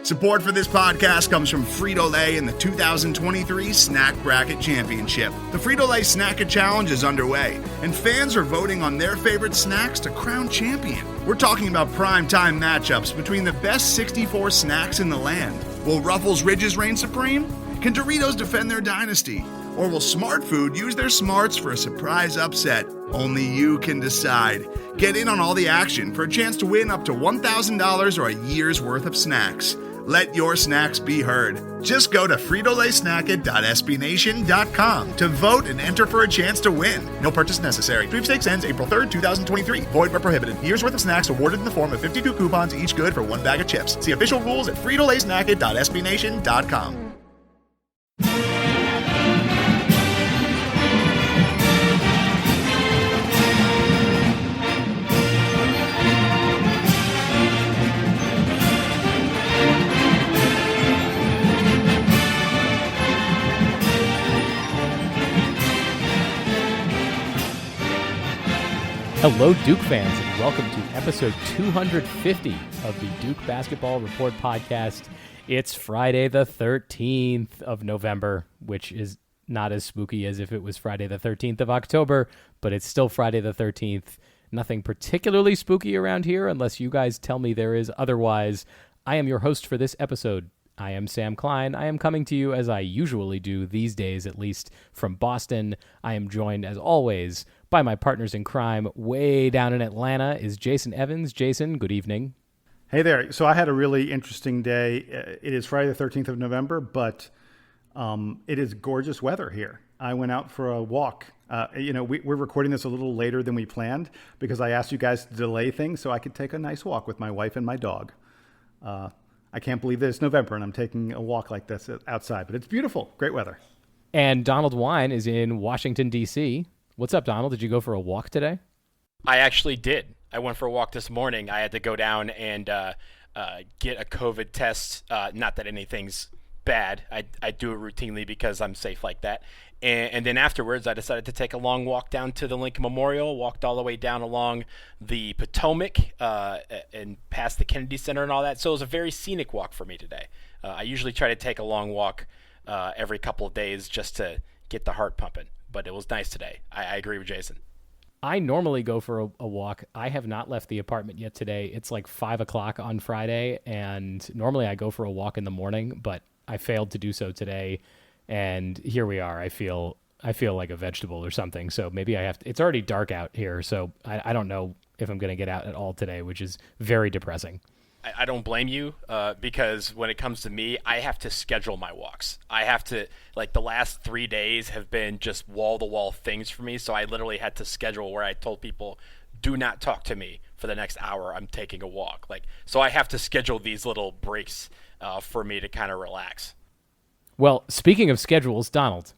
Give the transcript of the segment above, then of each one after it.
Support for this podcast comes from Frito-Lay and the 2023 Snack Bracket Championship. The Frito-Lay Snack-A Challenge is underway, and fans are voting on their favorite snacks to crown champion. We're talking about prime-time matchups between the best 64 snacks in the land. Will Ruffles Ridges reign supreme? Can Doritos defend their dynasty? Or will Smart Food use their smarts for a surprise upset? Only you can decide. Get in on all the action for a chance to win up to $1,000 or a year's worth of snacks. Let your snacks be heard. Just go to fritolaysnacket.sbnation.com to vote and enter for a chance to win. No purchase necessary. Sweepstakes ends April 3rd, 2023. Void where prohibited. Year's worth of snacks awarded in the form of 52 coupons, each good for one bag of chips. See official rules at fritolaysnacket.sbnation.com. Hello, Duke fans, and welcome to episode 250 of the Duke Basketball Report podcast. It's Friday the 13th of November, which is not as spooky as if it was Friday the 13th of October, but it's still Friday the 13th. Nothing particularly spooky around here unless you guys tell me there is otherwise. I am your host for this episode. I am Sam Klein. I am coming to you as I usually do these days, at least from Boston. I am joined, as always, by my partners in crime. Way down in Atlanta is Jason Evans. Jason, good evening. Hey there. So I had a really interesting day. It is Friday the 13th of November, but it is gorgeous weather here. I went out for a walk. We're recording this a little later than we planned because I asked you guys to delay things so I could take a nice walk with my wife and my dog. I can't believe that it's November and I'm taking a walk like this outside, but it's beautiful. Great weather. And Donald Wine is in Washington, D.C. What's up, Donald? Did you go for a walk today? I actually did. I went for a walk this morning. I had to go down and get a COVID test. Not that anything's bad. I do it routinely because I'm safe like that. And then afterwards, I decided to take a long walk down to the Lincoln Memorial, walked all the way down along the Potomac and past the Kennedy Center and all that. So it was a very scenic walk for me today. I usually try to take a long walk every couple of days just to get the heart pumping. But it was nice today. I agree with Jason. I normally go for a walk. I have not left the apartment yet today. It's like 5 o'clock on Friday, and normally I go for a walk in the morning, but I failed to do so today, and here we are. I feel like a vegetable or something, so maybe I have to. It's already dark out here, so I don't know if I'm going to get out at all today, which is very depressing. I don't blame you because when it comes to me, I have to schedule my walks. I have to, the last 3 days have been just wall-to-wall things for me, so I literally had to schedule where I told people, do not talk to me for the next hour. I'm taking a walk. So I have to schedule these little breaks for me to kind of relax. Well, speaking of schedules, Donald,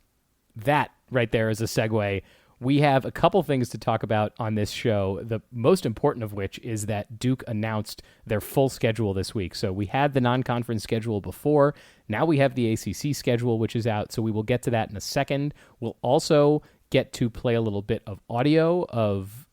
that right there is a segue. We have a couple things to talk about on this show, the most important of which is that Duke announced their full schedule this week. So we had the non-conference schedule before. Now we have the ACC schedule, which is out, so we will get to that in a second. We'll also get to play a little bit of audio of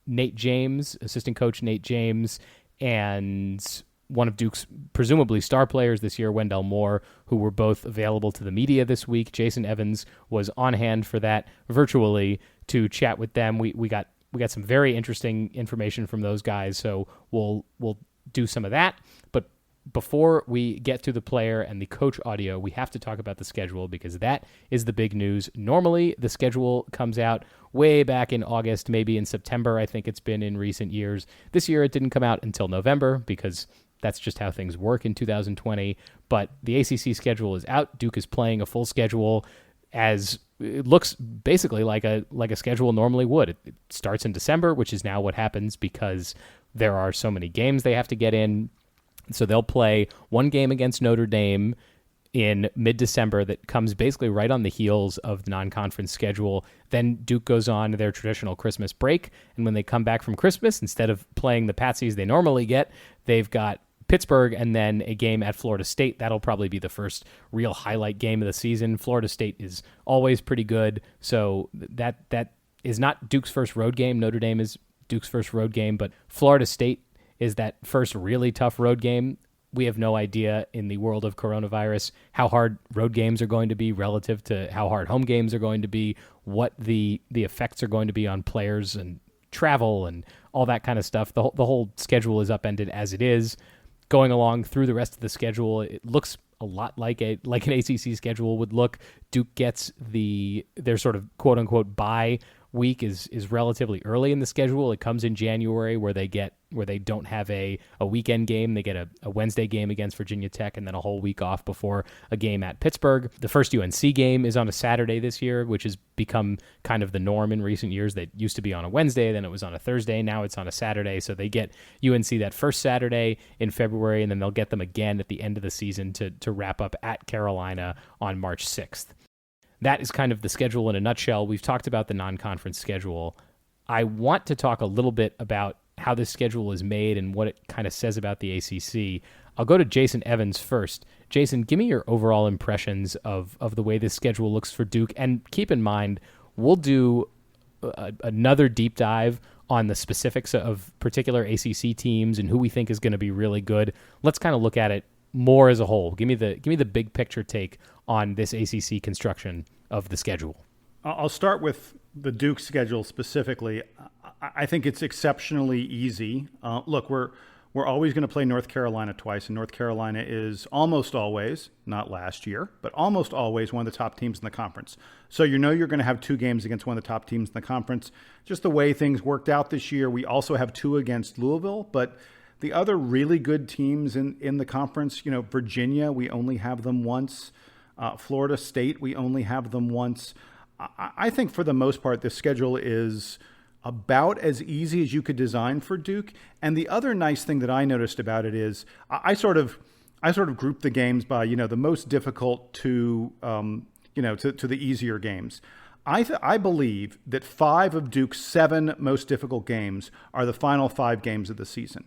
Nate James, assistant coach Nate James, and one of Duke's presumably star players this year, Wendell Moore, who were both available to the media this week. Jason Evans was on hand for that virtually to chat with them. We got some very interesting information from those guys, so we'll do some of that. But before we get to the player and the coach audio, we have to talk about the schedule because that is the big news. Normally, the schedule comes out way back in August, maybe in September. I think it's been in recent years. This year, it didn't come out until November because that's just how things work in 2020. But the ACC schedule is out. Duke is playing a full schedule as it looks basically like a schedule normally would. It starts in December, which is now what happens because there are so many games they have to get in. So they'll play one game against Notre Dame in mid-December that comes basically right on the heels of the non-conference schedule. Then Duke goes on to their traditional Christmas break, and when they come back from Christmas, instead of playing the Patsies they normally get, they've got Pittsburgh and then a game at Florida State. That'll probably be the first real highlight game of the season. Florida State is always pretty good, so that is not Duke's first road game. Notre Dame is Duke's first road game, but Florida State is that first really tough road game. We have no idea in the world of coronavirus how hard road games are going to be relative to how hard home games are going to be, what the effects are going to be on players and travel and all that kind of stuff. The whole schedule is upended as it is. Going along through the rest of the schedule, it looks a lot like an ACC schedule would look. Duke gets their sort of quote unquote bye week is relatively early in the schedule. It comes in January where they don't have a weekend game. They get a Wednesday game against Virginia Tech and then a whole week off before a game at Pittsburgh. The first UNC game is on a Saturday this year, which has become kind of the norm in recent years. That used to be on a Wednesday, then it was on a Thursday, now it's on a Saturday. So they get UNC that first Saturday in February, and then they'll get them again at the end of the season to wrap up at Carolina on March 6th. That is kind of the schedule in a nutshell. We've talked about the non-conference schedule. I want to talk a little bit about how this schedule is made and what it kind of says about the ACC. I'll go to Jason Evans first. Jason, give me your overall impressions of the way this schedule looks for Duke. And keep in mind, we'll do another deep dive on the specifics of particular ACC teams and who we think is going to be really good. Let's kind of look at it more as a whole. Give me the big picture take on this ACC construction of the schedule. I'll start with the Duke schedule specifically. I think it's exceptionally easy. Look, we're always going to play North Carolina twice, and North Carolina is almost always, not last year, but almost always one of the top teams in the conference. So you're going to have 2 games against one of the top teams in the conference. Just the way things worked out this year, we also have 2 against Louisville, but the other really good teams in the conference, Virginia, we only have them once. Florida State, we only have them once. I think for the most part, this schedule is about as easy as you could design for Duke. And the other nice thing that I noticed about it is I sort of grouped the games by, the most difficult to the easier games. I believe that 5 of Duke's 7 most difficult games are the final 5 games of the season.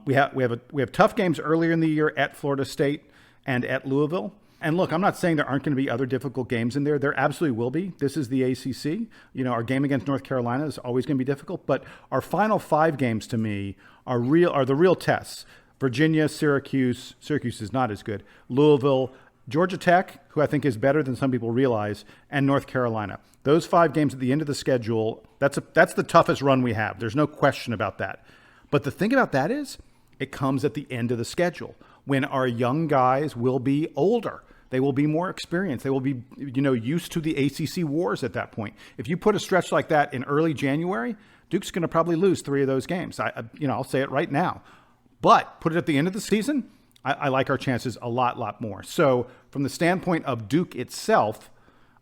We have tough games earlier in the year at Florida State and at Louisville. And look, I'm not saying there aren't going to be other difficult games in there. There absolutely will be. This is the ACC. Our game against North Carolina is always going to be difficult. But our final 5 games, to me, are the real tests. Virginia, Syracuse is not as good. Louisville, Georgia Tech, who I think is better than some people realize, and North Carolina. Those 5 games at the end of the schedule, that's the toughest run we have. There's no question about that. But the thing about that is, it comes at the end of the schedule when our young guys will be older. They will be more experienced. They will be, used to the ACC wars at that point. If you put a stretch like that in early January, Duke's going to probably lose 3 of those games. I'll say it right now. But put it at the end of the season, I like our chances a lot more. So from the standpoint of Duke itself,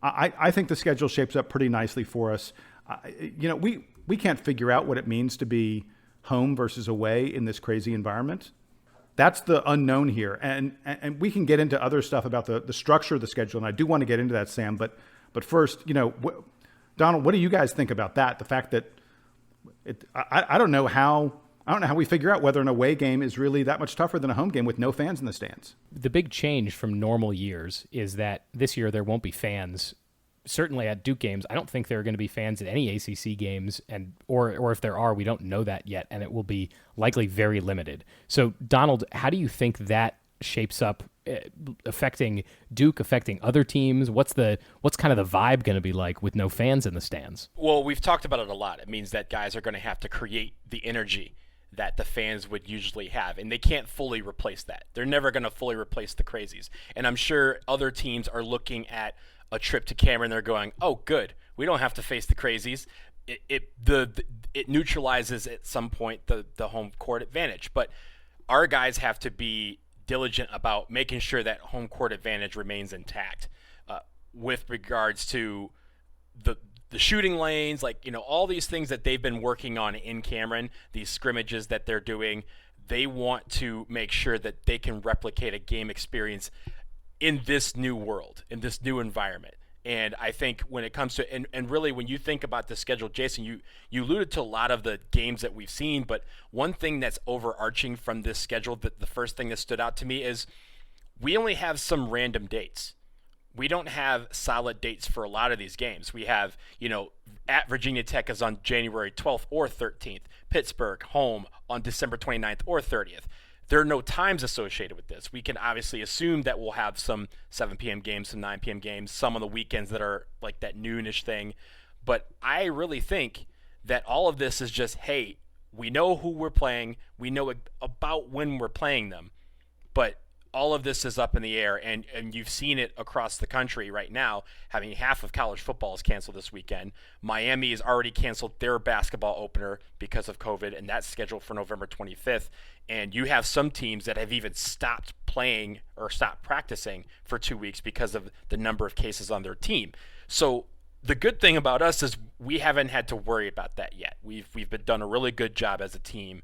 I think the schedule shapes up pretty nicely for us. We can't figure out what it means to be home versus away in this crazy environment. That's the unknown here. And we can get into other stuff about the structure of the schedule, and I do want to get into that, Sam. But first, Donald, what do you guys think about that? The fact that I don't know how we figure out whether an away game is really that much tougher than a home game with no fans in the stands. The big change from normal years is that this year there won't be fans. Certainly at Duke games, I don't think there are going to be fans at any ACC games, or if there are, we don't know that yet, and it will be likely very limited. So, Donald, how do you think that shapes up, affecting Duke, affecting other teams? What's kind of the vibe going to be like with no fans in the stands? Well, we've talked about it a lot. It means that guys are going to have to create the energy that the fans would usually have, and they can't fully replace that. They're never going to fully replace the crazies. And I'm sure other teams are looking at a trip to Cameron, they're going, oh, good, we don't have to face the crazies. It neutralizes at some point the home court advantage. But our guys have to be diligent about making sure that home court advantage remains intact with regards to the shooting lanes, all these things that they've been working on in Cameron, these scrimmages that they're doing. They want to make sure that they can replicate a game experience in this new world, in this new environment. And I think when it comes to, and really when you think about the schedule, Jason, you alluded to a lot of the games that we've seen, but one thing that's overarching from this schedule, that the first thing that stood out to me is we only have some random dates. We don't have solid dates for a lot of these games. We have, at Virginia Tech is on January 12th or 13th, Pittsburgh home on December 29th or 30th. there are no times associated with this. We can obviously assume that we'll have some 7 p.m. games, some 9 p.m. games, some on the weekends that are like that noonish thing. But I really think that all of this is just, hey, we know who we're playing, we know about when we're playing them, but all of this is up in the air, and you've seen it across the country right now. Having half of college football is canceled this weekend. Miami has already canceled their basketball opener because of COVID, and that's scheduled for November 25th. And you have some teams that have even stopped playing or stopped practicing for 2 weeks because of the number of cases on their team. So the good thing about us is we haven't had to worry about that yet. We've done a really good job as a team.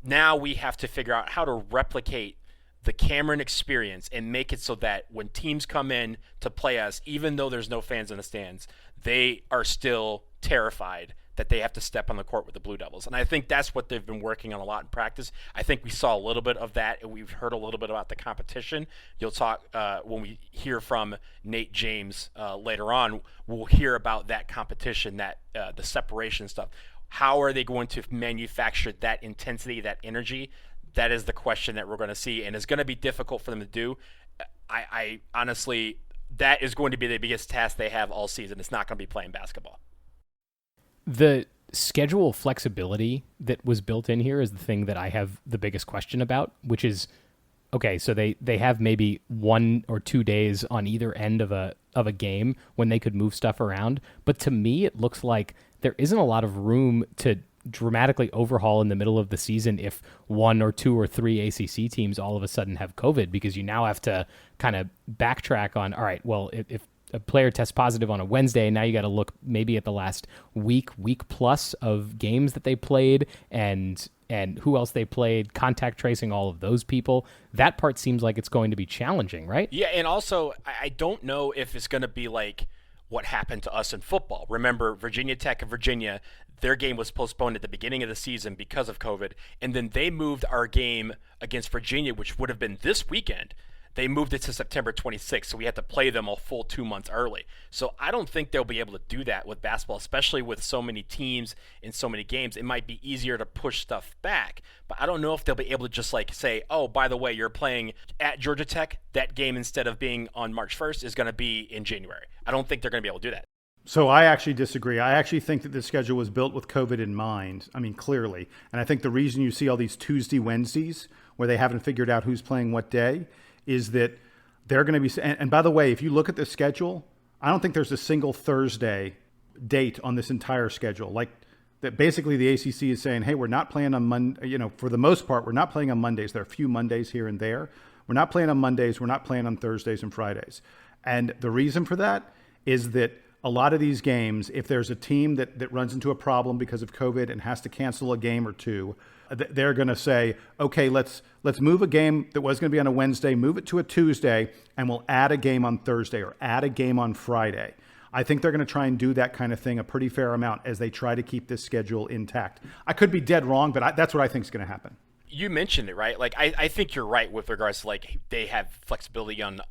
Now we have to figure out how to replicate the Cameron experience and make it so that when teams come in to play us, even though there's no fans in the stands, they are still terrified that they have to step on the court with the Blue Devils. And I think that's what they've been working on a lot in practice. I think we saw a little bit of that, and we've heard a little bit about the competition. You'll talk when we hear from Nate James later on, we'll hear about that competition, that the separation stuff. How are they going to manufacture that intensity, that energy? That is the question that we're going to see, and it's going to be difficult for them to do. I honestly, that is going to be the biggest task they have all season. It's not going to be playing basketball. The schedule flexibility that was built in here is the thing that I have the biggest question about, which is, okay, so they have maybe 1 or 2 days on either end of a game when they could move stuff around. But to me, it looks like there isn't a lot of room to dramatically overhaul in the middle of the season if 1 or 2 or 3 ACC teams all of a sudden have COVID, because you now have to kind of backtrack on, all right, well, if a player tests positive on a Wednesday, now you got to look maybe at the last week plus of games that they played and who else they played, contact tracing all of those people. That part seems like it's going to be challenging, right? Yeah, and also I don't know if it's going to be like what happened to us in football. Remember, Virginia Tech and Virginia, their game was postponed at the beginning of the season because of COVID, and then they moved our game against Virginia, which would have been this weekend. They moved it to September 26th, so we had to play them a full 2 months early. So I don't think they'll be able to do that with basketball, especially with so many teams and so many games. It might be easier to push stuff back, but I don't know if they'll be able to just like say, oh, by the way, you're playing at Georgia Tech. That game, instead of being on March 1st, is going to be in January. I don't think they're going to be able to do that. So I actually disagree. I actually think that the schedule was built with COVID in mind. I mean, clearly. And I think the reason you see all these Tuesday, Wednesdays, where they haven't figured out who's playing what day, is that they're going to be, and by the way, if you look at the schedule, I don't think there's a single Thursday date on this entire schedule. Like that basically the ACC is saying, hey, we're not playing on Monday, for the most part, we're not playing on Mondays. There are a few Mondays here and there. We're not playing on Mondays. We're not playing on Thursdays and Fridays. And the reason for that is that a lot of these games, if there's a team that runs into a problem because of COVID and has to cancel a game or two, they're going to say, okay, let's move a game that was going to be on a Wednesday, move it to a Tuesday, and we'll add a game on Thursday or add a game on Friday. I think they're going to try and do that kind of thing a pretty fair amount as they try to keep this schedule intact. I could be dead wrong, but that's what I think is going to happen. You mentioned it, right? Like I think you're right with regards to like they have flexibility on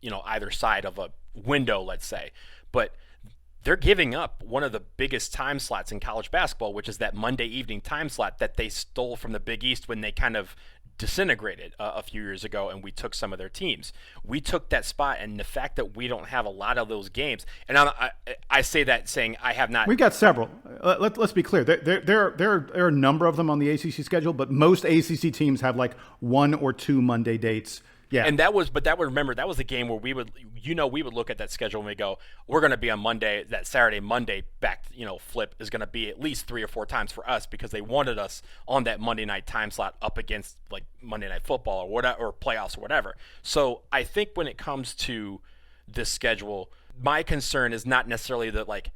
either side of a window, let's say, but they're giving up one of the biggest time slots in college basketball, which is that Monday evening time slot that they stole from the Big East when they kind of disintegrated a few years ago, and we took some of their teams. We took that spot, and the fact that we don't have a lot of those games, and I say that saying I have not. We've got several. Let's be clear. There are a number of them on the ACC schedule, but most ACC teams have like 1 or 2 Monday dates. Yeah. And that was the game where we would look at that schedule and we go, we're going to be on Monday, that Saturday, Monday back, flip is going to be at least 3 or 4 times for us because they wanted us on that Monday night time slot up against like Monday Night Football or whatever, or playoffs or whatever. So I think when it comes to this schedule, my concern is not necessarily that like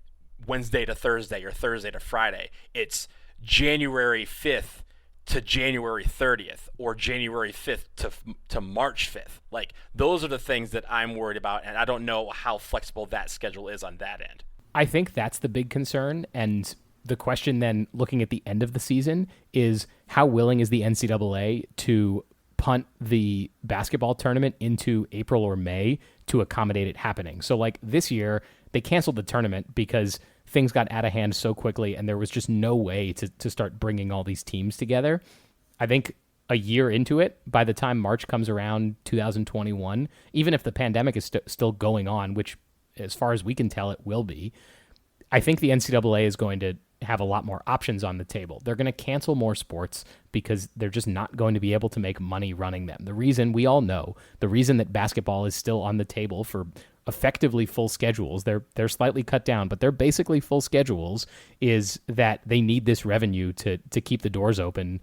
Wednesday to Thursday or Thursday to Friday. It's January 5th to January 30th or January 5th to March 5th. Like those are the things that I'm worried about, and I don't know how flexible that schedule is on that end. I think that's the big concern, and the question then looking at the end of the season is how willing is the NCAA to punt the basketball tournament into April or May to accommodate it happening. So like this year, they canceled the tournament because things got out of hand so quickly and there was just no way to start bringing all these teams together. I think a year into it, by the time March comes around 2021, even if the pandemic is still going on, which as far as we can tell it will be, I think the NCAA is going to have a lot more options on the table. They're going to cancel more sports because they're just not going to be able to make money running them. The reason we all know, the reason that basketball is still on the table for effectively full schedules, they're slightly cut down, but they're basically full schedules, is that they need this revenue to keep the doors open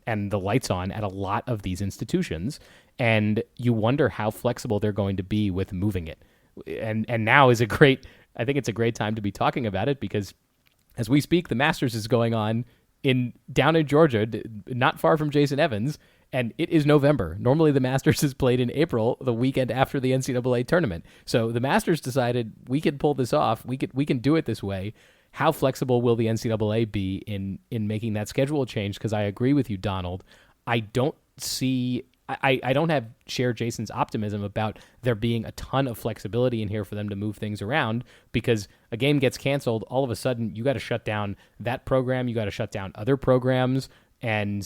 and the lights on at a lot of these institutions. And you wonder how flexible they're going to be with moving it. And now is I think it's a great time to be talking about it, because as we speak, the Masters is going on down in Georgia, not far from Jason Evans, and it is November. Normally the Masters is played in April, the weekend after the NCAA tournament. So the Masters decided we can pull this off. We can do it this way. How flexible will the NCAA be in making that schedule change? Because I agree with you, Donald. I don't share Jason's optimism about there being a ton of flexibility in here for them to move things around, because a game gets canceled, all of a sudden you got to shut down that program, you got to shut down other programs, and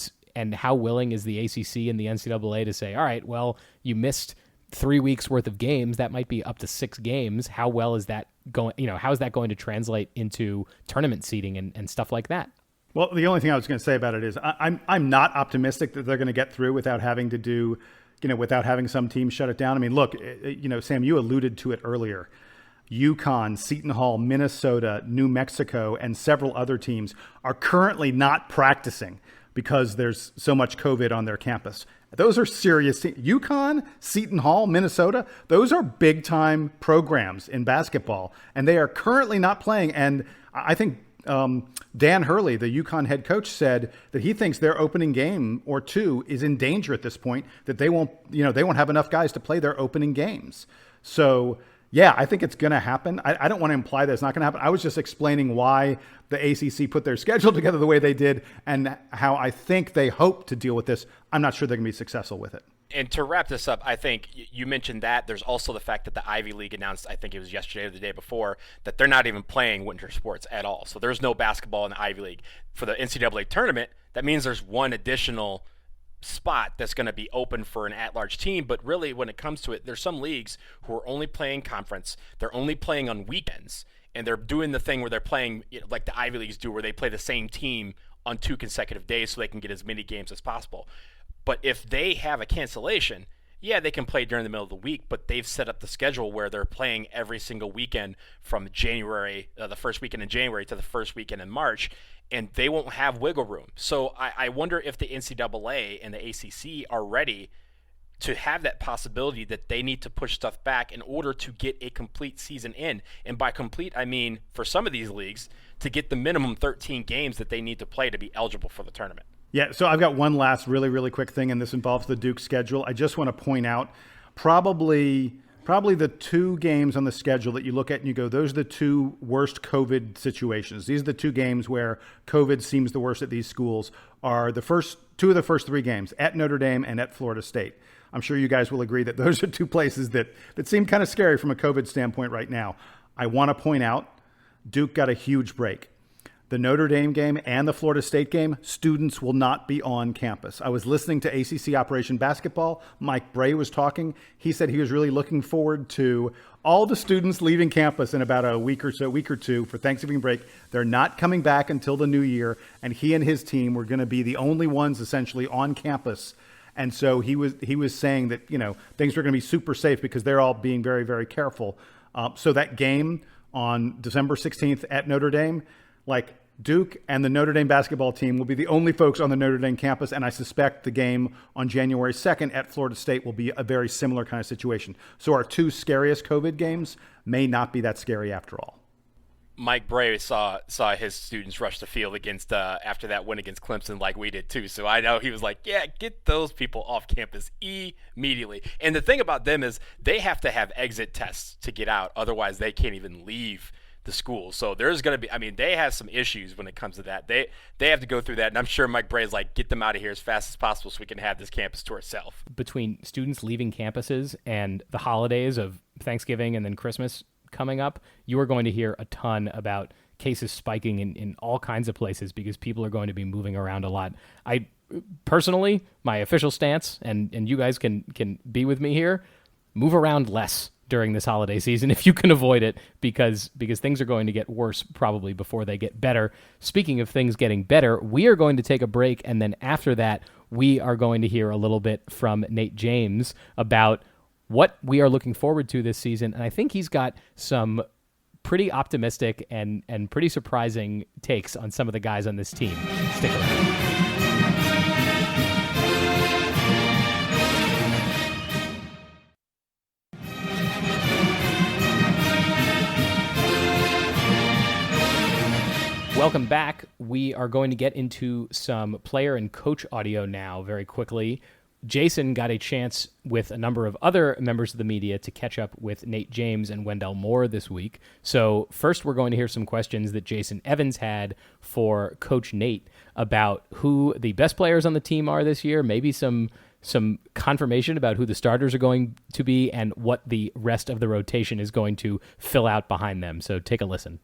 how willing is the ACC and the NCAA to say, all right, well, you missed 3 weeks worth of games, that might be up to 6 games. How well is that going? How is that going to translate into tournament seeding and stuff like that? Well, the only thing I was going to say about it is I'm not optimistic that they're going to get through without having to do, without having some team shut it down. I mean, look, Sam, you alluded to it earlier. UConn, Seton Hall, Minnesota, New Mexico, and several other teams are currently not practicing because there's so much COVID on their campus. Those are serious teams. UConn, Seton Hall, Minnesota, those are big time programs in basketball, and they are currently not playing. And I think Dan Hurley, the UConn head coach, said that he thinks their opening game or two is in danger at this point, that they won't have enough guys to play their opening games. So yeah, I think it's going to happen. I don't want to imply that it's not going to happen. I was just explaining why the ACC put their schedule together the way they did and how I think they hope to deal with this. I'm not sure they're going to be successful with it. And to wrap this up, I think you mentioned that there's also the fact that the Ivy League announced, I think it was yesterday or the day before, that they're not even playing winter sports at all. So there's no basketball in the Ivy League. For the NCAA tournament, that means there's one additional spot that's going to be open for an at-large team. But really, when it comes to it, there's some leagues who are only playing conference. They're only playing on weekends, and they're doing the thing where they're playing like the Ivy Leagues do, where they play the same team on 2 consecutive days so they can get as many games as possible. But if they have a cancellation, yeah, they can play during the middle of the week, but they've set up the schedule where they're playing every single weekend from January, the first weekend in January to the first weekend in March, and they won't have wiggle room. So I wonder if the NCAA and the ACC are ready to have that possibility that they need to push stuff back in order to get a complete season in. And by complete, I mean, for some of these leagues, to get the minimum 13 games that they need to play to be eligible for the tournament. Yeah, so I've got one last really, really quick thing, and this involves the Duke schedule. I just want to point out probably the 2 games on the schedule that you look at and you go, those are the 2 worst COVID situations. These are the 2 games where COVID seems the worst at these schools, are the first 2 of the first 3 games, at Notre Dame and at Florida State. I'm sure you guys will agree that those are 2 places that seem kind of scary from a COVID standpoint right now. I want to point out Duke got a huge break. The Notre Dame game and the Florida State game, students will not be on campus. I was listening to ACC Operation Basketball. Mike Bray was talking. He said he was really looking forward to all the students leaving campus in about a week or 2 for Thanksgiving break. They're not coming back until the new year, and he and his team were going to be the only ones essentially on campus. And so he was saying that, things were going to be super safe because they're all being very, very careful. So that game on December 16th at Notre Dame, Duke and the Notre Dame basketball team will be the only folks on the Notre Dame campus, and I suspect the game on January 2nd at Florida State will be a very similar kind of situation. So our 2 scariest COVID games may not be that scary after all. Mike Bray saw his students rush the field against after that win against Clemson like we did too. So I know he was like, yeah, get those people off campus immediately. And the thing about them is they have to have exit tests to get out. Otherwise, they can't even leave the school. So there's going to be, they have some issues when it comes to that. They have to go through that. And I'm sure Mike Bray is like, get them out of here as fast as possible so we can have this campus to ourselves. Between students leaving campuses and the holidays of Thanksgiving and then Christmas coming up, you are going to hear a ton about cases spiking in all kinds of places because people are going to be moving around a lot. I personally, my official stance, and you guys can be with me here, move around less during this holiday season if you can avoid it, because things are going to get worse probably before they get better. Speaking of things getting better, we are going to take a break, and then after that, we are going to hear a little bit from Nate James about what we are looking forward to this season, and I think he's got some pretty optimistic and pretty surprising takes on some of the guys on this team. Stick around. Welcome back. We are going to get into some player and coach audio now very quickly. Jason got a chance with a number of other members of the media to catch up with Nate James and Wendell Moore this week. So first we're going to hear some questions that Jason Evans had for Coach Nate about who the best players on the team are this year, maybe some confirmation about who the starters are going to be, and what the rest of the rotation is going to fill out behind them. So take a listen.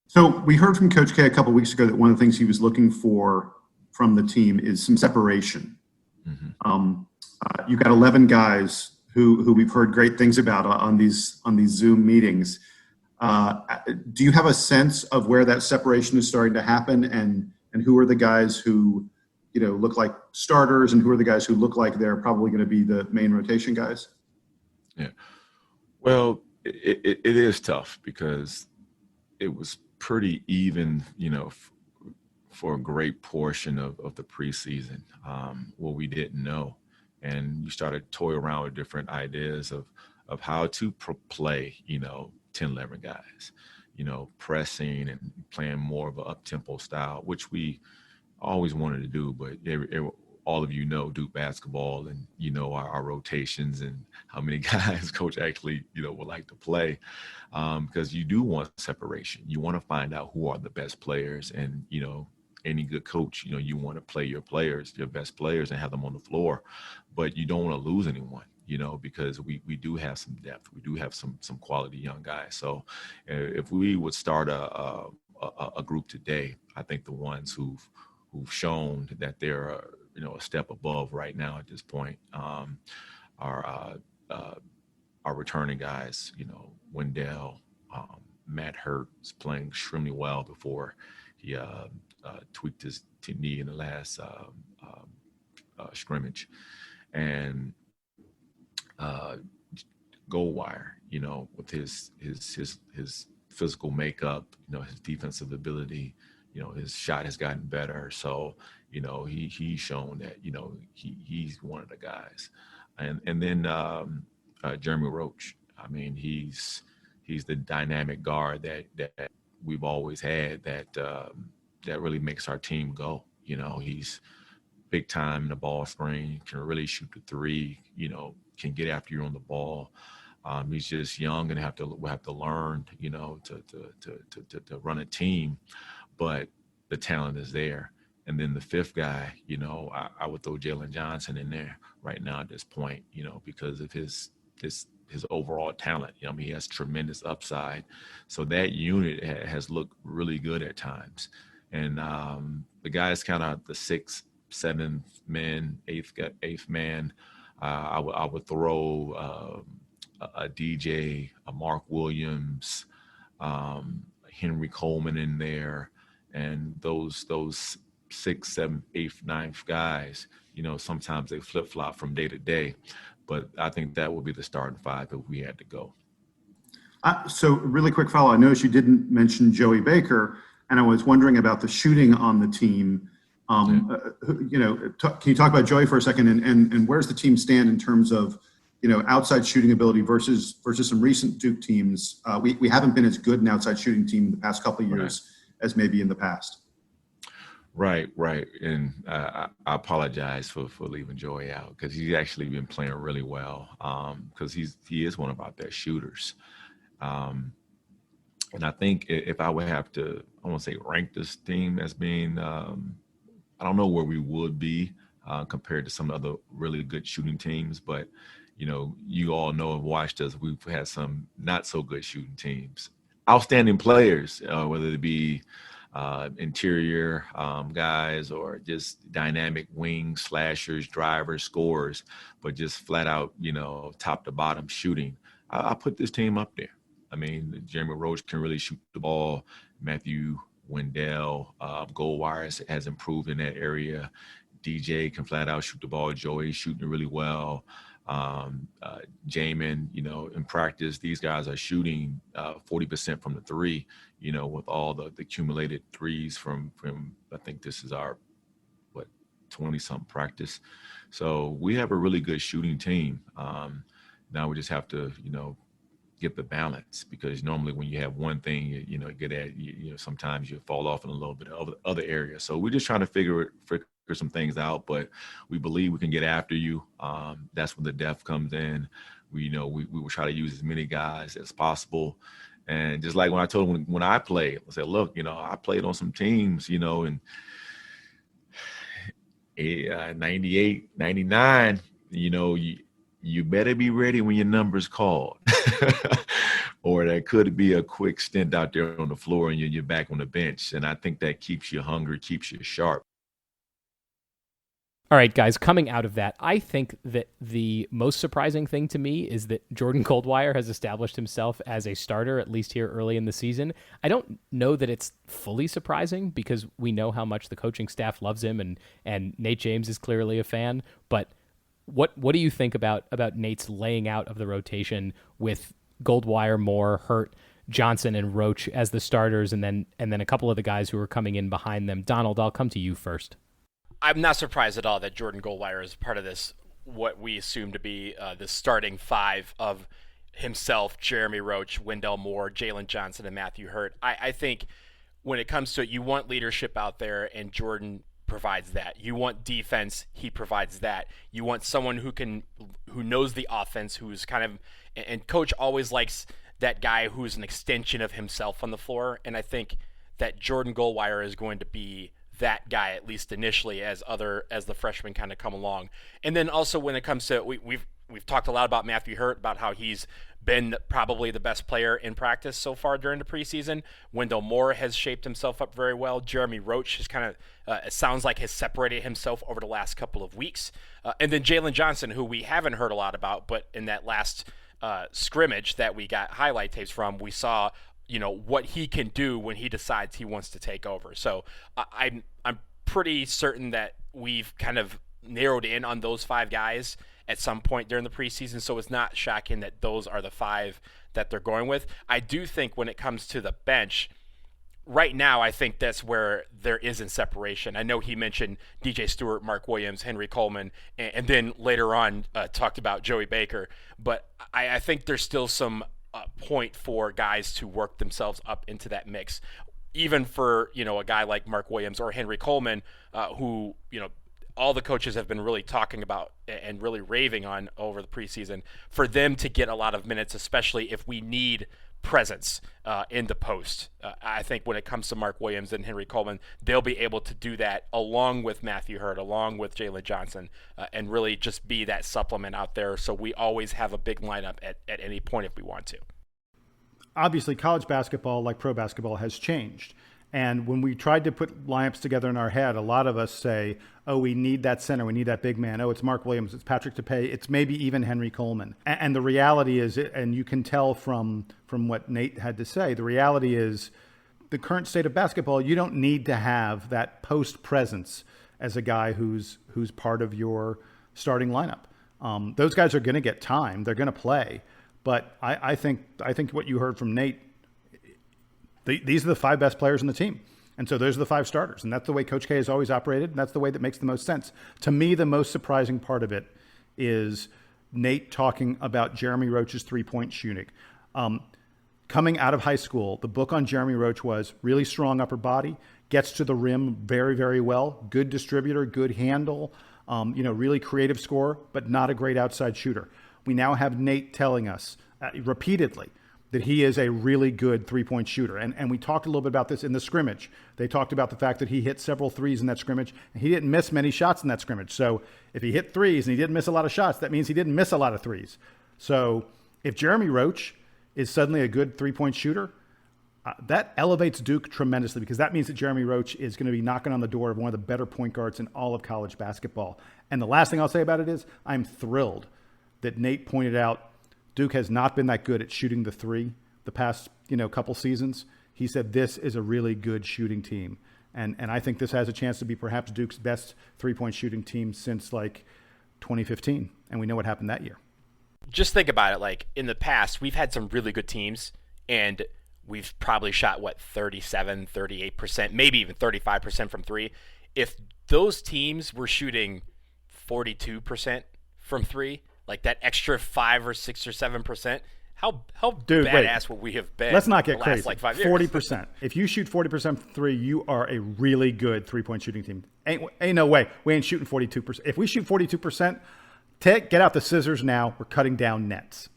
So we heard from Coach K a couple of weeks ago that one of the things he was looking for from the team is some separation. Mm-hmm. You've got 11 guys who we've heard great things about on these Zoom meetings. Do you have a sense of where that separation is starting to happen, and who are the guys who look like starters, and who are the guys who look like they're probably going to be the main rotation guys? Yeah, well, it is tough because it was pretty even, for a great portion of the preseason. What we didn't know, and you started to toy around with different ideas of how to play, 10, 11 guys, pressing and playing more of an up-tempo style, which we always wanted to do, but all of Duke basketball, and our rotations and how many guys coach actually would like to play, because you do want separation. You want to find out who are the best players, and any good coach, you want to play your best players, and have them on the floor, but you don't want to lose anyone, because we do have some depth. We do have some quality young guys. So if we would start a group today, I think the ones who've shown that they're a step above right now at this point are returning guys. Wendell, Matt Hurt is playing extremely well before he tweaked his knee in the last scrimmage, and Goldwire, with his physical makeup, his defensive ability, his shot has gotten better. So, he's shown that, he's one of the guys. And then Jeremy Roach, I mean, he's the dynamic guard that we've always had, that really makes our team go. He's big time in the ball screen, can really shoot the three, can get after you on the ball. He's just young and will have to learn, to run a team, but the talent is there. And then the fifth guy, I would throw Jalen Johnson in there right now at this point, because of his overall talent. He has tremendous upside. So that unit has looked really good at times. And the guys kind of the sixth, seventh man, eighth man. I would throw a DJ, a Mark Williams, Henry Coleman in there, and those 6th, 7th, 8th, 9th guys. Sometimes they flip flop from day to day, but I think that would be the starting five if we had to go. So really quick follow. I noticed you didn't mention Joey Baker, and I was wondering about the shooting on the team. Can you talk about Joey for a second, and where's the team stand in terms of, outside shooting ability versus some recent Duke teams? We haven't been as good an outside shooting team the past couple of years as maybe in the past. Right. And I apologize for leaving Joey out, because he's actually been playing really well, because he is one of our best shooters. And I think if I would have to, I want to say rank this team as being, I don't know where we would be compared to some other really good shooting teams, but you all know and watched us. We've had some not so good shooting teams, outstanding players, whether it be interior guys or just dynamic wing slashers, drivers, scorers, but just flat out, top to bottom shooting. I put this team up there. I mean, Jeremy Roach can really shoot the ball. Matthew Wendell, Goldwire has improved in that area. DJ can flat out shoot the ball. Joey's shooting it really well. Jamin, in practice, these guys are shooting 40% from the three, with all the accumulated threes from I think this is our 20-something practice. So we have a really good shooting team. Now we just have to, get the balance, because normally when you have one thing, you get at, sometimes you fall off in a little bit of other areas. So we're just trying to figure some things out, but we believe we can get after you. That's when the depth comes in. We will try to use as many guys as possible. And just like when I told them when I played, I said, look, I played on some teams, in 98, 99, you better be ready when your number's called. Or that could be a quick stint out there on the floor and you're back on the bench. And I think that keeps you hungry, keeps you sharp. All right, guys, coming out of that, I think that the most surprising thing to me is that Jordan Goldwire has established himself as a starter, at least here early in the season. I don't know that it's fully surprising, because we know how much the coaching staff loves him, and Nate James is clearly a fan. But what do you think about Nate's laying out of the rotation with Goldwire, Moore, Hurt, Johnson, and Roach as the starters, and then a couple of the guys who are coming in behind them? Donald, I'll come to you first. I'm not surprised at all that Jordan Goldwire is part of this, what we assume to be the starting five of himself, Jeremy Roach, Wendell Moore, Jalen Johnson, and Matthew Hurt. I think when it comes to it, you want leadership out there, and Jordan provides that. You want defense, he provides that. You want someone who knows the offense, who's kind of, and coach always likes that guy who's an extension of himself on the floor, and I think that Jordan Goldwire is going to be that guy, at least initially, as the freshmen kind of come along. And then also when it comes to, we've talked a lot about Matthew Hurt, about how he's been probably the best player in practice so far during the preseason. Wendell Moore has shaped himself up very well. Jeremy Roach has kind of, it sounds like, has separated himself over the last couple of weeks. And then Jalen Johnson, who we haven't heard a lot about, but in that last scrimmage that we got highlight tapes from, we saw what he can do when he decides he wants to take over. So I'm pretty certain that we've kind of narrowed in on those five guys at some point during the preseason. So it's not shocking that those are the five that they're going with. I do think when it comes to the bench, right now, I think that's where there isn't separation. I know he mentioned DJ Stewart, Mark Williams, Henry Coleman, and then later on talked about Joey Baker. But I think there's still some point for guys to work themselves up into that mix, even for a guy like Mark Williams or Henry Coleman, who all the coaches have been really talking about and really raving on over the preseason, for them to get a lot of minutes, especially if we need presence in the post. I think when it comes to Mark Williams and Henry Coleman, they'll be able to do that along with Matthew Hurt, along with Jalen Johnson, and really just be that supplement out there, so we always have a big lineup at any point if we want to. Obviously, college basketball, like pro basketball, has changed. And when we tried to put lineups together in our head, a lot of us say, oh, we need that center, we need that big man. Oh, it's Mark Williams, it's Patrick Tapey, it's maybe even Henry Coleman. And the reality is, and you can tell from what Nate had to say, the reality is the current state of basketball, you don't need to have that post presence as a guy who's part of your starting lineup. Those guys are going to get time, they're going to play. But I think what you heard from Nate, these are the five best players in the team. And so those are the five starters. And that's the way Coach K has always operated. And that's the way that makes the most sense. To me, the most surprising part of it is Nate talking about Jeremy Roach's three-point shooting. Coming out of high school, the book on Jeremy Roach was really strong upper body, gets to the rim very, very well, good distributor, good handle, really creative scorer, but not a great outside shooter. We now have Nate telling us repeatedly that he is a really good three-point shooter. And we talked a little bit about this in the scrimmage. They talked about the fact that he hit several threes in that scrimmage, and he didn't miss many shots in that scrimmage. So if he hit threes and he didn't miss a lot of shots, that means he didn't miss a lot of threes. So if Jeremy Roach is suddenly a good three-point shooter, that elevates Duke tremendously because that means that Jeremy Roach is going to be knocking on the door of one of the better point guards in all of college basketball. And the last thing I'll say about it is I'm thrilled that Nate pointed out Duke has not been that good at shooting the three the past, couple seasons. He said this is a really good shooting team. And I think this has a chance to be perhaps Duke's best three-point shooting team since 2015. And we know what happened that year. Just think about it. Like in the past, we've had some really good teams and we've probably shot 37, 38%, maybe even 35% from three. If those teams were shooting 42% from three, like that extra 5 or 6 or 7%, how badass would we have been? Let's not get crazy. 5 years? 40%. If you shoot 40% from three, you are a really good three-point shooting team. Ain't no way. We ain't shooting 42%. If we shoot 42%, get out the scissors now. We're cutting down nets.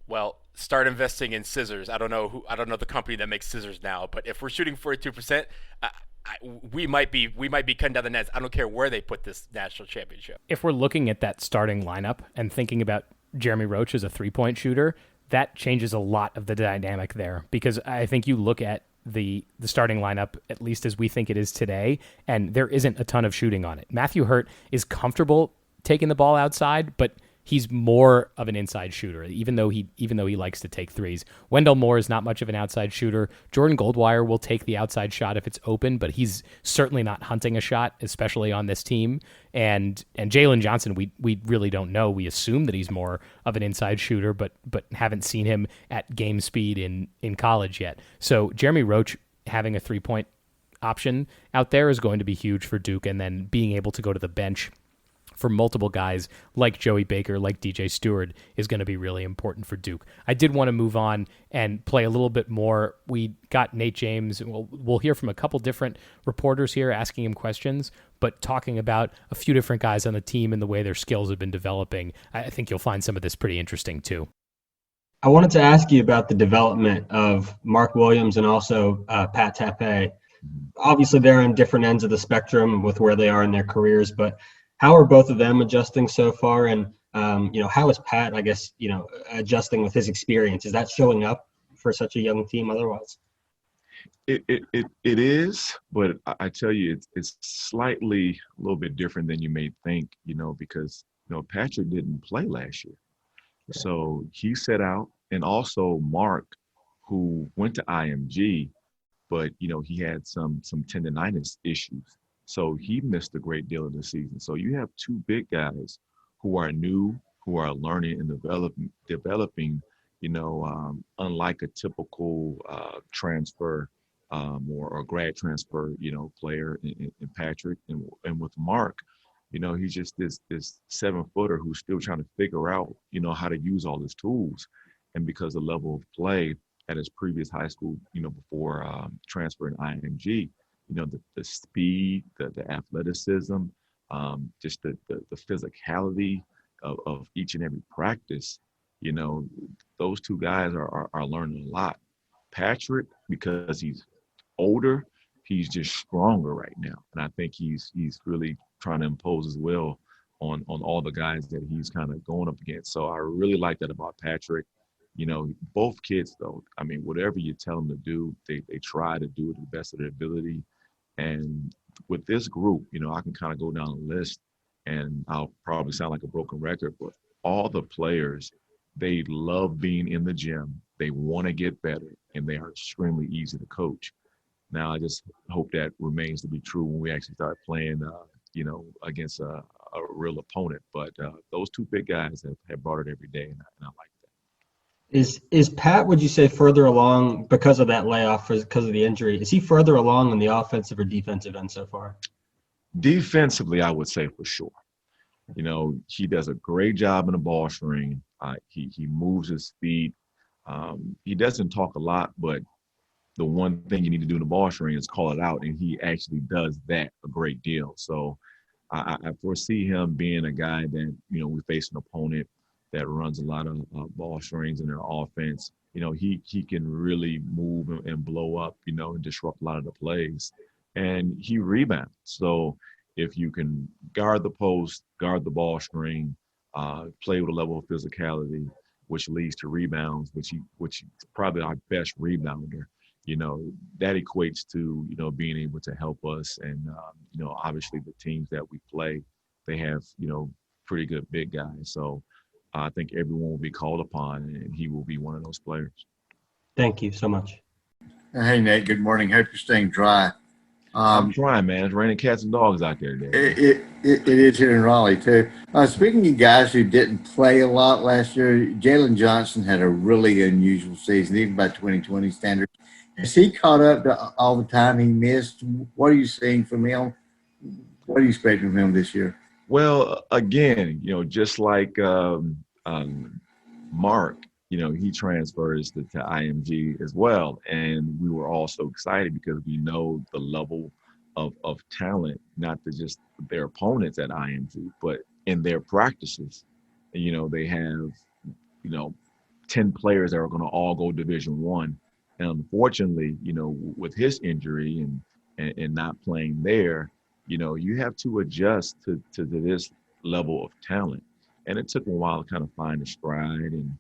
Well, start investing in scissors. I don't know the company that makes scissors now, but if we're shooting 42%, we might be cutting down the nets. I don't care where they put this national championship. If we're looking at that starting lineup and thinking about Jeremy Roach as a three-point shooter, that changes a lot of the dynamic there, because I think you look at the starting lineup, at least as we think it is today, and there isn't a ton of shooting on it. Matthew Hurt is comfortable taking the ball outside, but he's more of an inside shooter, even though he likes to take threes. Wendell Moore is not much of an outside shooter. Jordan Goldwire will take the outside shot if it's open, but he's certainly not hunting a shot, especially on this team. And Jalen Johnson, we really don't know. We assume that he's more of an inside shooter, but haven't seen him at game speed in college yet. So Jeremy Roach having a 3-point option out there is going to be huge for Duke, and then being able to go to the bench for multiple guys like Joey Baker, like DJ Stewart, is going to be really important for Duke. I did want to move on and play a little bit more. We got Nate James. We'll hear from a couple different reporters here asking him questions, but talking about a few different guys on the team and the way their skills have been developing. I think you'll find some of this pretty interesting too. I wanted to ask you about the development of Mark Williams and also Pat Tape. Obviously, they're on different ends of the spectrum with where they are in their careers, but how are both of them adjusting so far? And, how is Pat, adjusting with his experience? Is that showing up for such a young team otherwise? It is, but I tell you, it's slightly a little bit different than you may think, because, Patrick didn't play last year. Yeah. So he set out, and also Mark, who went to IMG, but, he had some tendonitis issues. So he missed a great deal of the season. So you have two big guys who are new, who are learning and developing, unlike a typical transfer or grad transfer, player in Patrick. And with Mark, he's just this 7-footer who's still trying to figure out, how to use all his tools. And because the level of play at his previous high school, before transferring IMG, the speed, the athleticism, just the physicality of each and every practice, those two guys are learning a lot. Patrick, because he's older, he's just stronger right now. And I think he's really trying to impose his will on all the guys that he's kind of going up against. So I really like that about Patrick. Both kids, though, whatever you tell them to do, they try to do it to the best of their ability. And with this group, I can kind of go down the list, and I'll probably sound like a broken record, but all the players, they love being in the gym. They want to get better, and they are extremely easy to coach. Now, I just hope that remains to be true when we actually start playing, against a real opponent. But those two big guys have brought it every day, and I like that. Is Pat, would you say, further along because of that layoff, or because of the injury? Is he further along on the offensive or defensive end so far? Defensively, I would say for sure. He does a great job in the ball screen. He moves his feet. He doesn't talk a lot, but the one thing you need to do in the ball screen is call it out, and he actually does that a great deal. So I foresee him being a guy that, we face an opponent that runs a lot of ball screens in their offense. He can really move and blow up, and disrupt a lot of the plays. And he rebounds. So if you can guard the post, guard the ball screen, play with a level of physicality, which leads to rebounds, which is probably our best rebounder, that equates to, being able to help us. And, obviously the teams that we play, they have, pretty good big guys. So I think everyone will be called upon, and he will be one of those players. Thank you so much. Hey, Nate. Good morning. Hope you're staying dry. I'm trying, man. It's raining cats and dogs out there today. It is here in Raleigh, too. Speaking of guys who didn't play a lot last year, Jalen Johnson had a really unusual season, even by 2020 standards. Has he caught up to all the time he missed? What are you seeing from him? What are you expecting from him this year? Well, again, just like Mark, he transfers to IMG as well. And we were all so excited because we know the level of talent, not to just their opponents at IMG, but in their practices. They have, 10 players that are going to all go Division I. And unfortunately, with his injury and not playing there, you have to adjust to this level of talent. And it took a while to kind of find a stride and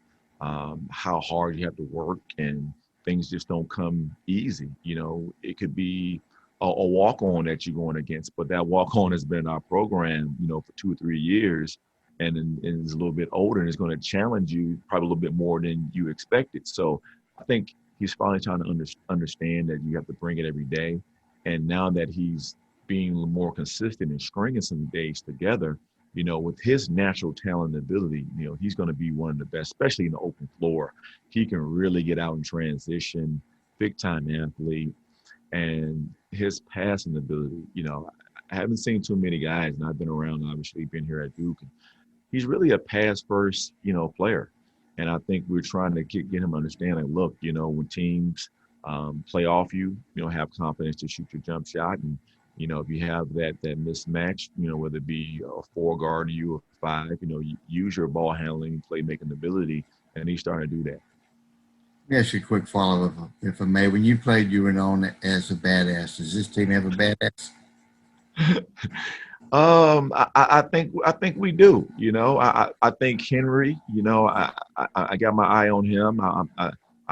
how hard you have to work, and things just don't come easy. It could be a walk-on that you're going against, but that walk-on has been our program, for 2 or 3 years, and is a little bit older and is going to challenge you probably a little bit more than you expected. So I think he's finally trying to understand that you have to bring it every day. And now that he's being more consistent and stringing some days together, with his natural talent and ability, he's going to be one of the best, especially in the open floor. He can really get out and transition, big time athlete, and his passing ability. I haven't seen too many guys, and I've been around, obviously, been here at Duke. He's really a pass first, player. And I think we're trying to get him to understand, like, look, when teams play off you, have confidence to shoot your jump shot. And, if you have that mismatch, whether it be a 4 guard you or 5, use your ball handling, playmaking ability, and he's starting to do that. Let me ask you a quick follow-up, if I may. When you played, you were known as a badass. Does this team have a badass? I think we do. I think Henry. I got my eye on him.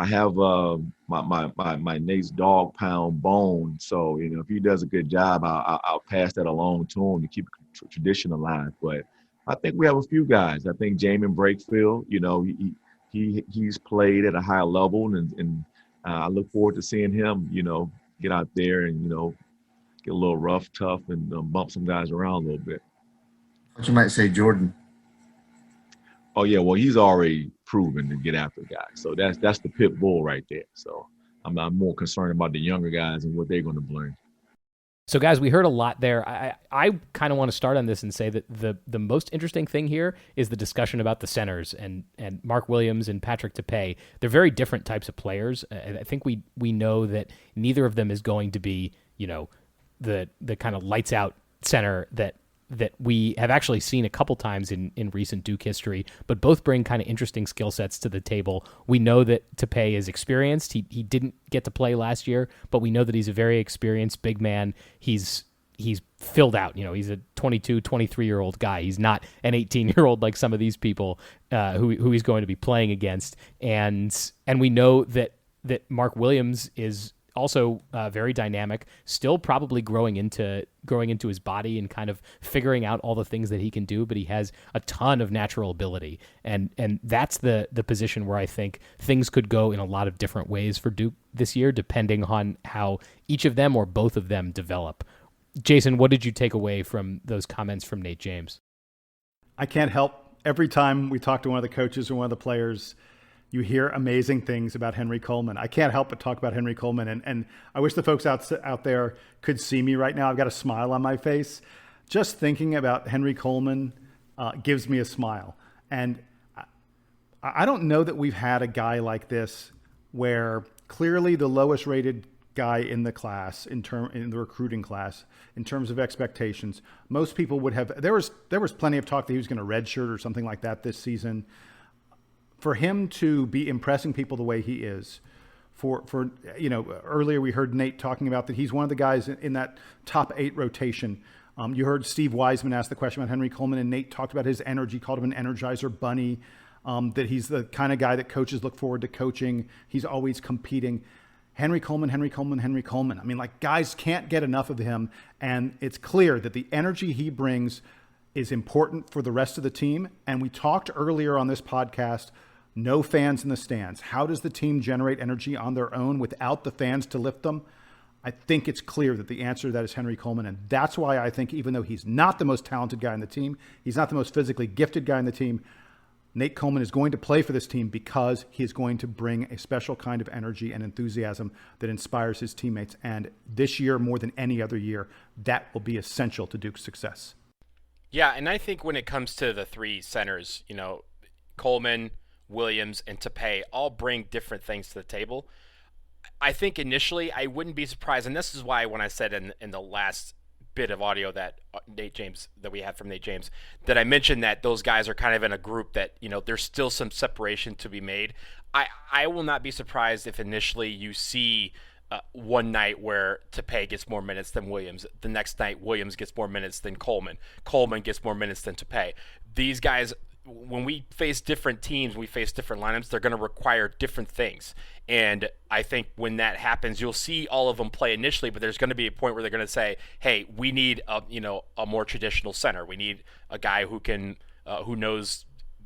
I have my Nate's dog pound bone. So if he does a good job, I'll pass that along to him to keep tradition alive. But I think we have a few guys. I think Jamin Brakefield. He's played at a high level, and I look forward to seeing him. Get out there and get a little rough, tough, and bump some guys around a little bit. What you might say, Jordan? Oh yeah, well he's already proven to get after guys, so that's the pit bull right there. So I'm more concerned about the younger guys and what they're going to bring. So guys, we heard a lot there. I kind of want to start on this and say that the most interesting thing here is the discussion about the centers and Mark Williams and Patrick Tape. They're very different types of players. I think we know that neither of them is going to be the kind of lights out center that we have actually seen a couple times in recent Duke history, but both bring kind of interesting skill sets to the table. We know that Tape is experienced. He didn't get to play last year, but we know that he's a very experienced big man. He's filled out. He's a 22, 23-year-old guy. He's not an 18-year-old like some of these people who he's going to be playing against. And we know that Mark Williams is also very dynamic, still probably growing into his body and kind of figuring out all the things that he can do, but he has a ton of natural ability. And that's the position where I think things could go in a lot of different ways for Duke this year, depending on how each of them or both of them develop. Jason, what did you take away from those comments from Nate James? I can't help. Every time we talk to one of the coaches or one of the players, you hear amazing things about Henry Coleman. I can't help but talk about Henry Coleman. And I wish the folks out there could see me right now. I've got a smile on my face. Just thinking about Henry Coleman gives me a smile. And I don't know that we've had a guy like this where clearly the lowest rated guy in the class, in the recruiting class, in terms of expectations, most people would have, there was plenty of talk that he was going to redshirt or something like that this season. For him to be impressing people the way he is, for earlier we heard Nate talking about that he's one of the guys in that top 8 rotation. You heard Steve Wiseman ask the question about Henry Coleman, and Nate talked about his energy, called him an Energizer bunny, that he's the kind of guy that coaches look forward to coaching. He's always competing. Henry Coleman. I mean, like, guys can't get enough of him. And it's clear that the energy he brings is important for the rest of the team. And we talked earlier on this podcast, no fans in the stands. How does the team generate energy on their own without the fans to lift them? I think it's clear that the answer to that is Henry Coleman. And that's why I think, even though he's not the most talented guy in the team, he's not the most physically gifted guy in the team, Nate Coleman is going to play for this team because he is going to bring a special kind of energy and enthusiasm that inspires his teammates. And this year, more than any other year, that will be essential to Duke's success. Yeah, and I think when it comes to the three centers, Coleman, Williams, and Tapé all bring different things to the table. I think initially I wouldn't be surprised, and this is why when I said in the last bit of audio that we had from Nate James, that I mentioned that those guys are kind of in a group that, there's still some separation to be made. I will not be surprised if initially you see one night where Tapé gets more minutes than Williams. The next night, Williams gets more minutes than Coleman. Coleman gets more minutes than Tapé. These guys, when we face different teams, we face different lineups, they're going to require different things. And I think when that happens, you'll see all of them play initially, but there's going to be a point where they're going to say, hey, we need a more traditional center. We need a guy who can who knows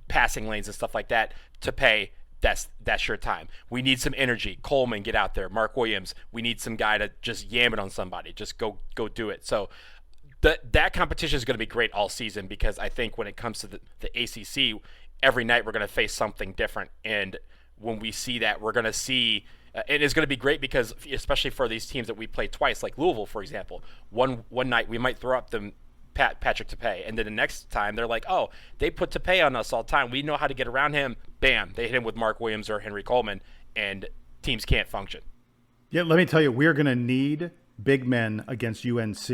passing lanes and stuff like that. Tapé, that's your time. We need some energy. Coleman, get out there. Mark Williams, we need some guy to just yam it on somebody. Just go do it. So that competition is going to be great all season, because I think when it comes to the ACC, every night we're going to face something different. And when we see that, we're going to see it is going to be great, because especially for these teams that we play twice, like Louisville, for example, one night we might throw up them Patrick Tapé, and then the next time they're like, oh, they put Tapé on us all the time. We know how to get around him. Bam, they hit him with Mark Williams or Henry Coleman, and teams can't function. Yeah, let me tell you, we're going to need big men against UNC.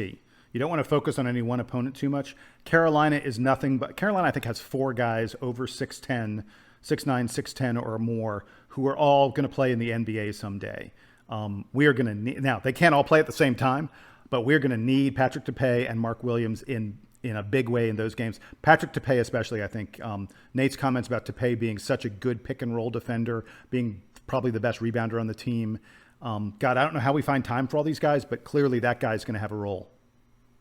You don't want to focus on any one opponent too much. Carolina is nothing but – Carolina, I think, has 4 guys over 6'10", 6'9", 6'10", or more who are all going to play in the NBA someday. We are going to need – now, they can't all play at the same time, but we're going to need Patrick Tapé and Mark Williams in a big way in those games. Patrick Tapé especially, I think. Nate's comments about Tapé being such a good pick-and-roll defender, being probably the best rebounder on the team. God, I don't know how we find time for all these guys, but clearly that guy's going to have a role.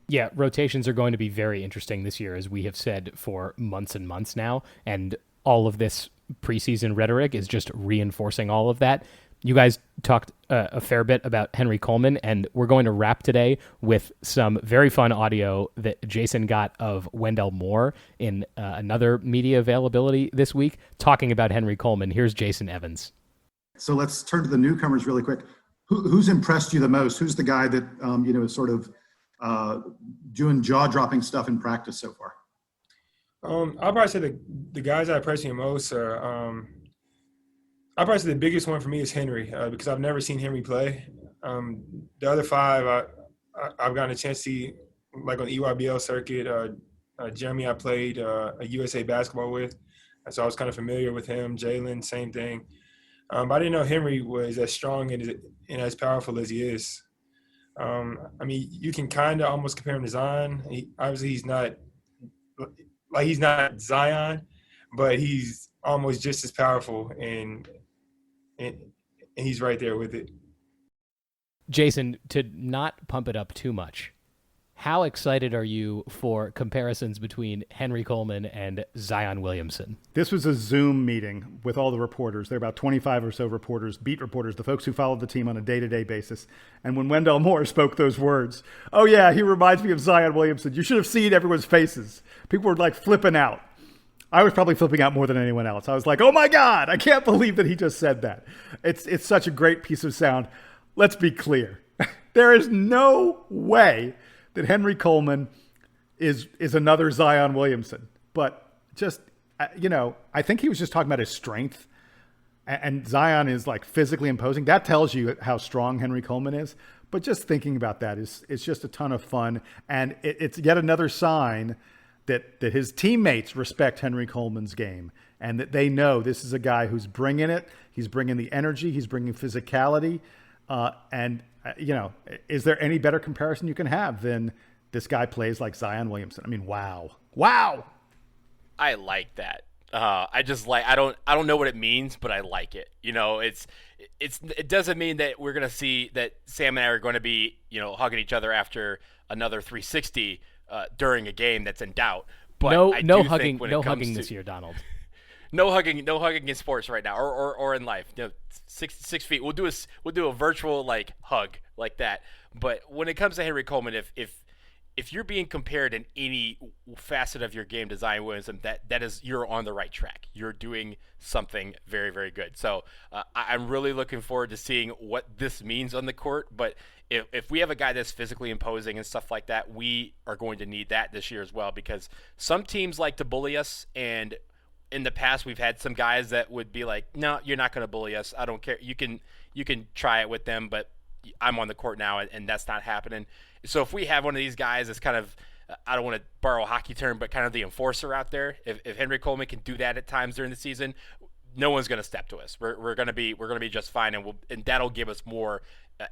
Yeah, rotations are going to be very interesting this year, as we have said for months and months now, and all of this preseason rhetoric is just reinforcing all of that. You guys talked a fair bit about Henry Coleman, and we're going to wrap today with some very fun audio that Jason got of Wendell Moore in another media availability this week, talking about Henry Coleman. Here's Jason Evans. So let's turn to the newcomers really quick. Who's impressed you the most? Who's the guy that, is sort of doing jaw-dropping stuff in practice so far? I'll probably say the guys I impress me most are I'll probably say the biggest one for me is Henry, because I've never seen Henry play. The other 5 I've gotten a chance to see, like on the EYBL circuit. Jeremy I played a USA basketball with, so I was kind of familiar with him. Jalen, same thing. But I didn't know Henry was as strong and as powerful as he is. I mean, you can kind of almost compare him to Zion. Obviously, he's not Zion, but he's almost just as powerful, and he's right there with it. Jason, to not pump it up too much, how excited are you for comparisons between Henry Coleman and Zion Williamson? This was a Zoom meeting with all the reporters. There are about 25 or so reporters, beat reporters, the folks who follow the team on a day-to-day basis. And when Wendell Moore spoke those words, oh yeah, he reminds me of Zion Williamson, you should have seen everyone's faces. People were like flipping out. I was probably flipping out more than anyone else. I was like, oh my God, I can't believe that he just said that. It's such a great piece of sound. Let's be clear. There is no way that Henry Coleman is another Zion Williamson. But just, I think he was just talking about his strength. And Zion is like physically imposing. That tells you how strong Henry Coleman is. But just thinking about that is just a ton of fun. And it's yet another sign that his teammates respect Henry Coleman's game, and that they know this is a guy who's bringing it. He's bringing the energy. He's bringing physicality. Is there any better comparison you can have than this guy plays like Zion Williamson? I mean, wow. I like that. I just like I don't know what it means, but I like it. It doesn't mean that we're gonna see that Sam and I are going to be hugging each other after another 360 during a game that's in doubt. But no hugging this year, Donald. No hugging in sports right now, or in life. 6 feet. We'll do a virtual like hug like that. But when it comes to Henry Coleman, if you're being compared in any facet of your game to Zion Williamson, that is, you're on the right track. You're doing something very, very good. So I'm really looking forward to seeing what this means on the court. But if we have a guy that's physically imposing and stuff like that, we are going to need that this year as well, because some teams like to bully us, and in the past we've had some guys that would be like, no, you're not going to bully us. I don't care. You can try it with them, but I'm on the court now, and that's not happening. So if we have one of these guys that's kind of, I don't want to borrow a hockey term, but kind of the enforcer out there, if Henry Coleman can do that at times during the season, no one's going to step to us. We're going to be just fine, and that'll give us more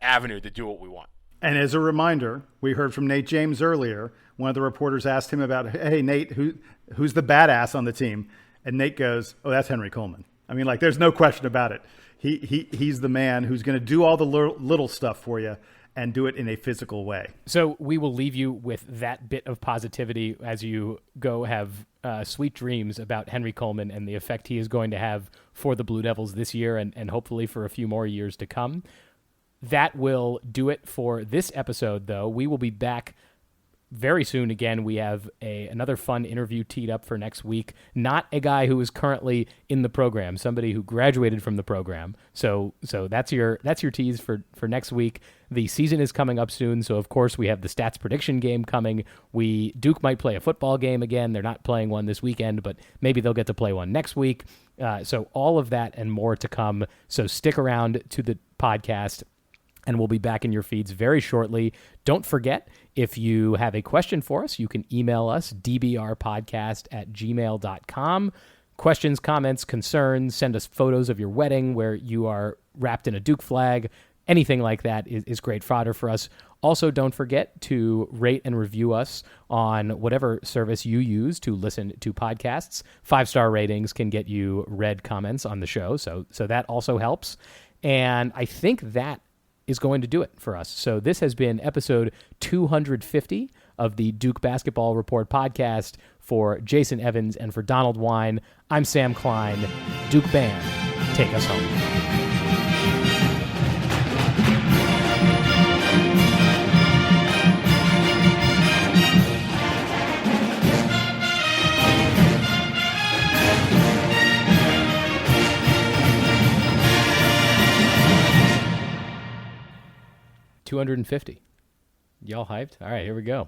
avenue to do what we want. And as a reminder, we heard from Nate James earlier. One of the reporters asked him about, hey, Nate, who's the badass on the team? And Nate goes, oh, that's Henry Coleman. I mean, like, there's no question about it. He's the man who's going to do all the little stuff for you and do it in a physical way. So we will leave you with that bit of positivity as you go have sweet dreams about Henry Coleman and the effect he is going to have for the Blue Devils this year and hopefully for a few more years to come. That will do it for this episode, though. We will be back very soon. Again, we have another fun interview teed up for next week. Not a guy who is currently in the program, somebody who graduated from the program. So that's your tease for next week. The season is coming up soon, so of course we have the stats prediction game coming. Duke might play a football game again. They're not playing one this weekend, but maybe they'll get to play one next week. So all of that and more to come. So stick around to the podcast, and we'll be back in your feeds very shortly. Don't forget, if you have a question for us, you can email us, dbrpodcast@gmail.com. Questions, comments, concerns, send us photos of your wedding where you are wrapped in a Duke flag. Anything like that is great fodder for us. Also, don't forget to rate and review us on whatever service you use to listen to podcasts. 5-star ratings can get you read comments on the show, so that also helps. And I think that is going to do it for us. So this has been episode 250 of the Duke Basketball Report podcast. For Jason Evans and for Donald Wine, I'm Sam Klein. Duke Band, take us home. $250. Y'all hyped? All right, here we go.